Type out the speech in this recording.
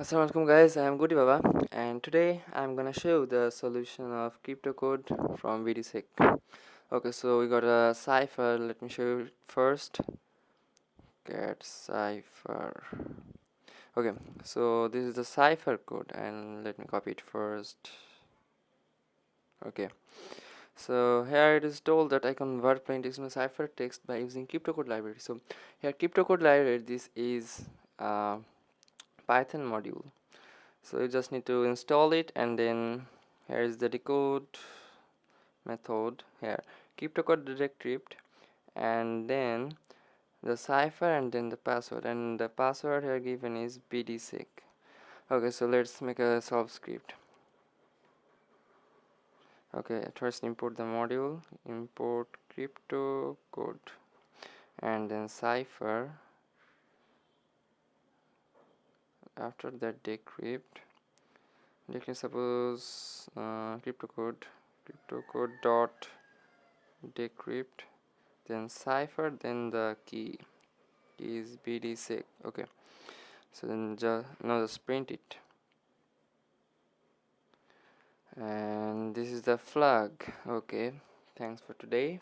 Assalamualaikum guys, I am Guti Baba and today I am gonna show the solution of CryptoCode from BDSEC. Okay, so we got a cipher. Let me show you first. Get cipher. Okay, so this is the cipher code and let me copy it first. Okay, so here it is told that I convert plain text into cipher text by using CryptoCode library. So here CryptoCode library, this is a Python module. So you just need to install it, and then here is the decode method. Here CryptoCode decrypt, and then the cipher, and then the password, and the password here given is BDSEC. Okay, so let's make a solve script. Okay, at first import the module, import CryptoCode, and then cipher. After that decrypt, suppose CryptoCode dot decrypt, then cipher, then the key is BDSEC. Okay, so then now just print it, and this is the flag. Okay, thanks for today.